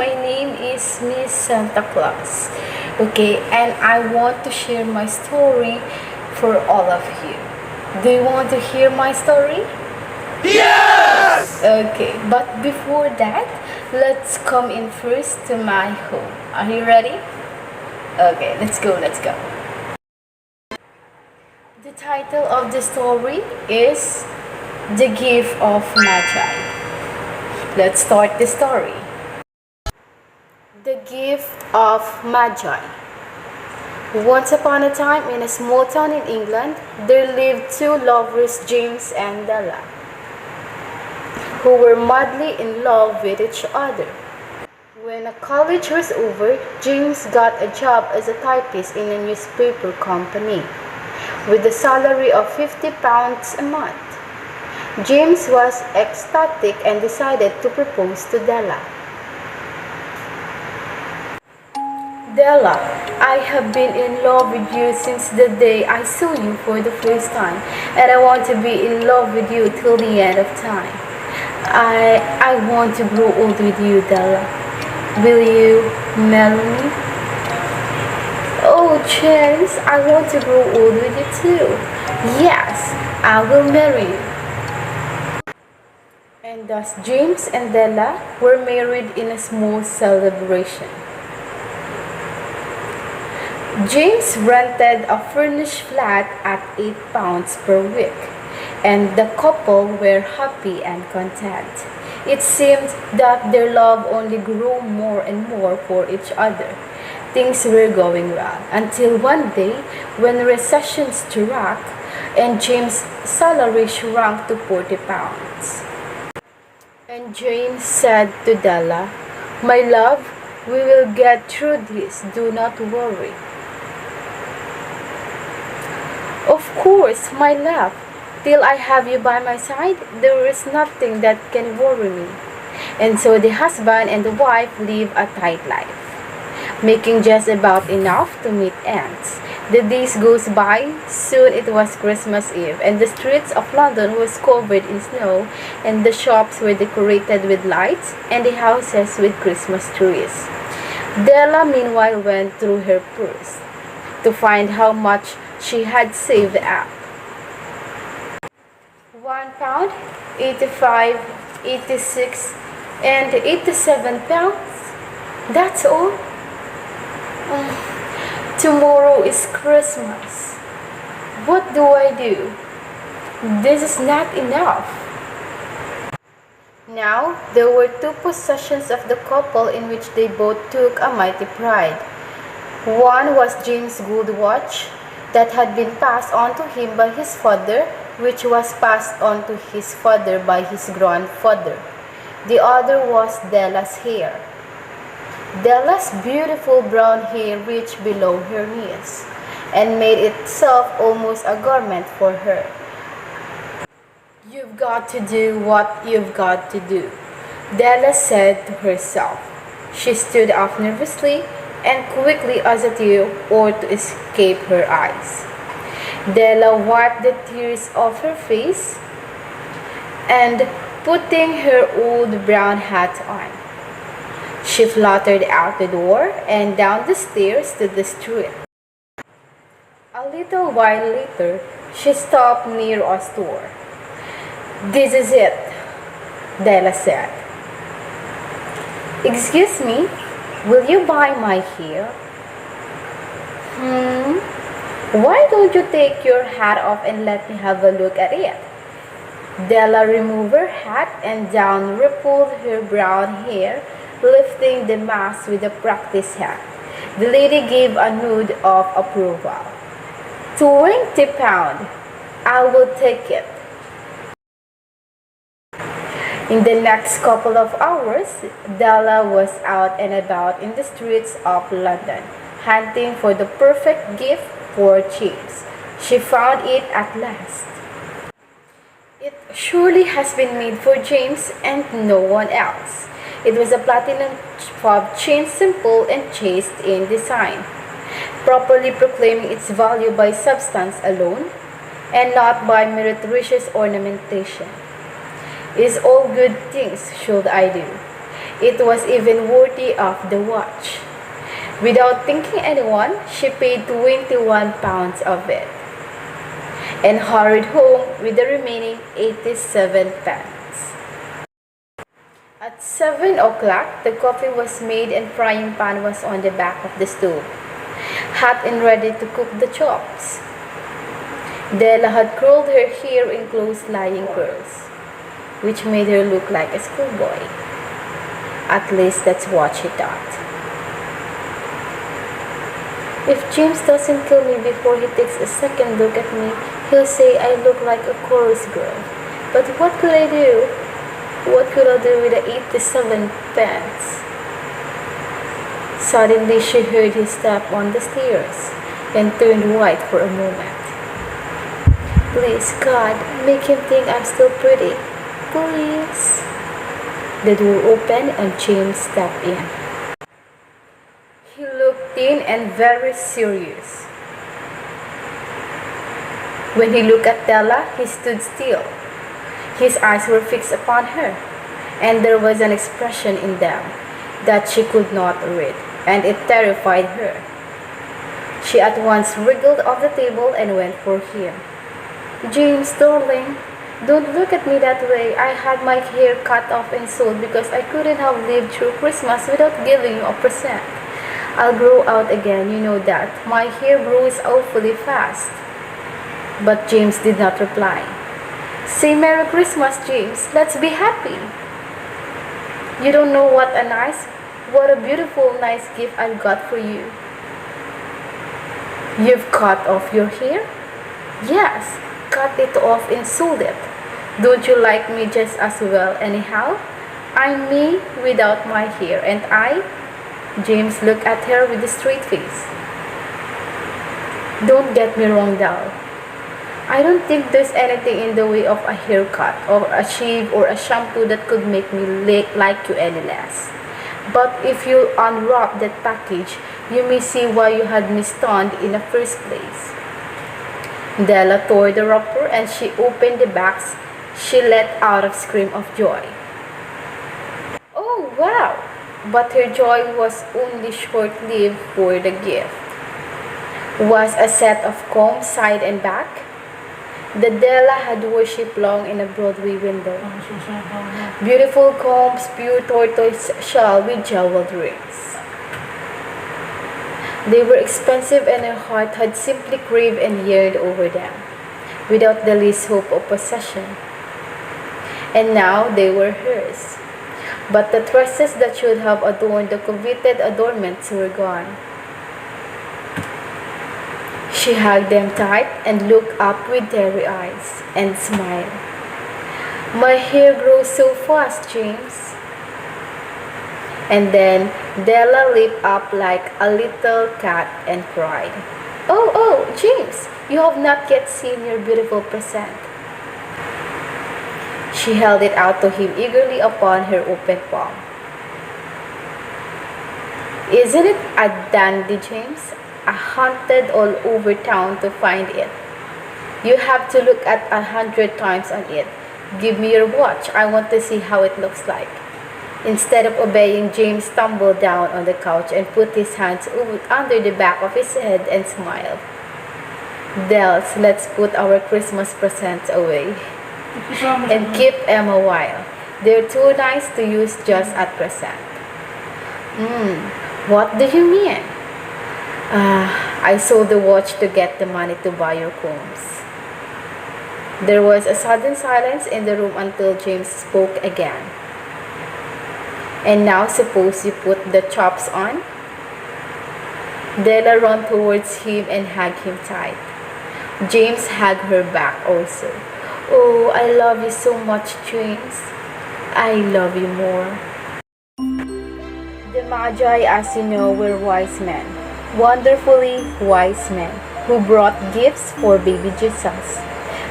my name is Miss Santa Claus. Okay, and I want to share my story for all of you. Do you want to hear my story? Yes! Okay, but before that, let's come in first to my home. Are you ready? Okay, let's go, let's go. The title of the story is The Gift of Magi. Let's start the story. The Gift of Magi. Once upon a time, in a small town in England, there lived two lovers, James and Della, who were madly in love with each other. When college was over, James got a job as a typist in a newspaper company, with a salary of £50 a month. James was ecstatic and decided to propose to Della. Della, I have been in love with you since the day I saw you for the first time, and I want to be in love with you till the end of time. I want to grow old with you, Della. Will you marry me? Oh, James, I want to grow old with you too. Yes, I will marry you. And thus James and Della were married in a small celebration. James rented a furnished flat at £8 per week, and the couple were happy and content. It seemed that their love only grew more and more for each other. Things were going well until one day when recession struck and James' salary shrank to £40. And James said to Della, "My love, we will get through this, do not worry." "Of course, my love, till I have you by my side, there is nothing that can worry me." And so the husband and the wife live a tight life, making just about enough to meet ends. The days goes by, soon it was Christmas Eve, and the streets of London was covered in snow, and the shops were decorated with lights, and the houses with Christmas trees. Della meanwhile went through her purse to find how much she had saved up. £1, 85, 86, and £87. That's all. Tomorrow is Christmas. What do I do? This is not enough. Now, there were two possessions of the couple in which they both took a mighty pride. One was James' gold watch that had been passed on to him by his father, which was passed on to his father by his grandfather. The other was Della's hair. Della's beautiful brown hair reached below her knees and made itself almost a garment for her. "You've got to do what you've got to do," Della said to herself. She stood up nervously and quickly as a tear or to escape her eyes. Della wiped the tears off her face and, putting her old brown hat on, she fluttered out the door and down the stairs to the street. A little while later, she stopped near a store. "This is it," Della said. "Excuse me, will you buy my hair?" Why don't you take your hat off and let me have a look at it?" Della removed her hat and down rippled her brown hair, lifting the mass with a practiced hand. The lady gave a nod of approval. £20. I will take it." In the next couple of hours, Della was out and about in the streets of London, hunting for the perfect gift for James. She found it at last. It surely has been made for James and no one else. It was a platinum fob chain, simple and chaste in design, properly proclaiming its value by substance alone and not by meretricious ornamentation. Is all good things should I do. It was even worthy of the watch. Without thinking anyone, she paid 21 pounds of it and hurried home with the remaining 87 pence. At 7 o'clock, the coffee was made and frying pan was on the back of the stove, hot and ready to cook the chops. Della had curled her hair in close lying curls, which made her look like a schoolboy. At least that's what she thought. If James doesn't kill me before he takes a second look at me, he'll say I look like a chorus girl. But what could I do? What could I do with the 87 pence? Suddenly she heard his step on the stairs and turned white for a moment. Please, God, make him think I'm still pretty. Please. The door opened and James stepped in. He looked thin and very serious. When he looked at Della, he stood still. His eyes were fixed upon her, and there was an expression in them that she could not read, and it terrified her. She at once wriggled off the table and went for him. James, darling, don't look at me that way. I had my hair cut off and sold because I couldn't have lived through Christmas without giving you a present. I'll grow out again, you know that. My hair grows awfully fast. But James did not reply. Say Merry Christmas, James. Let's be happy. You don't know what a beautiful, nice gift I've got for you. You've cut off your hair? Yes, cut it off and sold it. Don't you like me just as well anyhow? I'm me without my hair, and James looked at her with a straight face. Don't get me wrong, doll. I don't think there's anything in the way of a haircut or a shave or a shampoo that could make me like you any less. But if you unwrap that package, you may see why you had me stunned in the first place. Della tore the wrapper and she opened the box. She let out a scream of joy. Oh, wow! But her joy was only short-lived, for the gift was a set of combs side and back that Della had worshipped long in a Broadway window. Beautiful combs, pure tortoise shell with jeweled rings. They were expensive and her heart had simply craved and yearned over them, without the least hope of possession. And now they were hers. But the tresses that should have adorned the coveted adornments were gone. She hugged them tight and looked up with teary eyes and smiled. My hair grows so fast, James. And then Della leaped up like a little cat and cried, oh, James, you have not yet seen your beautiful present. She held it out to him eagerly upon her open palm. Isn't it a dandy, James? I hunted all over town to find it. You have to look at 100 times on it. Give me your watch. I want to see how it looks like. Instead of obeying, James stumbled down on the couch and put his hands under the back of his head and smiled. Dels, let's put our Christmas presents away and keep them a while. They're too nice to use just at present. What do you mean? I sold the watch to get the money to buy your combs. There was a sudden silence in the room until James spoke again. And now suppose you put the chops on? Della ran towards him and hugged him tight. James hugged her back also. Oh, I love you so much, James. I love you more. The Magi, as you know, were wise men, wonderfully wise men, who brought gifts for baby Jesus.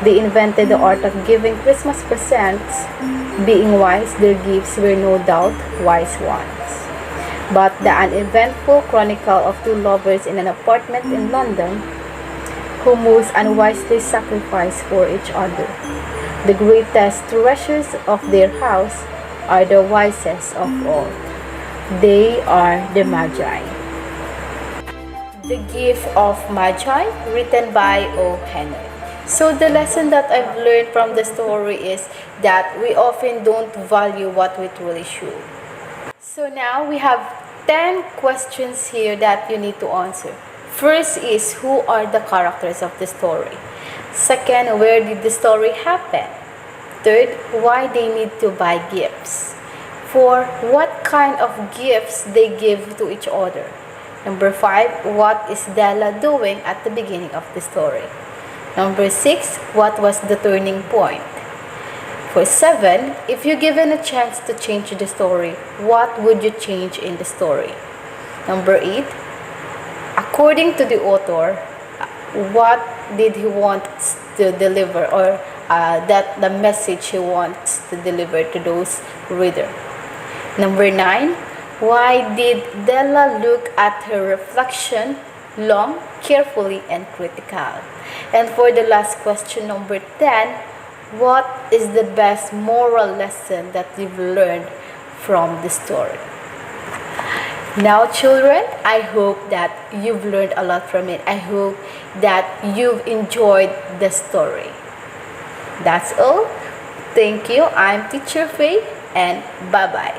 They invented the art of giving Christmas presents. Being wise, their gifts were no doubt wise ones. But the uneventful chronicle of two lovers in an apartment in London, who most unwisely sacrificed for each other the greatest treasures of their house, are the wisest of all. They are the magi. The Gift of Magi, written by O. Henry. So the lesson that I've learned from the story is that we often don't value what we truly should. So now we have 10 questions here that you need to answer. First is, who are the characters of the story? Second, where did the story happen? Third, why they need to buy gifts? 4, what kind of gifts they give to each other? Number 5, what is Della doing at the beginning of the story? Number 6, what was the turning point? For 7, if you're given a chance to change the story, what would you change in the story? Number 8, according to the author, what did he want to deliver, or that the message he wants to deliver to those reader? Number 9, why did Della look at her reflection long, carefully, and critical? And for the last question, number 10, what is the best moral lesson that you've learned from the story? Now, children, I hope that you've learned a lot from it. I hope that you've enjoyed the story. That's all. Thank you. I'm Teacher Faye, and bye-bye.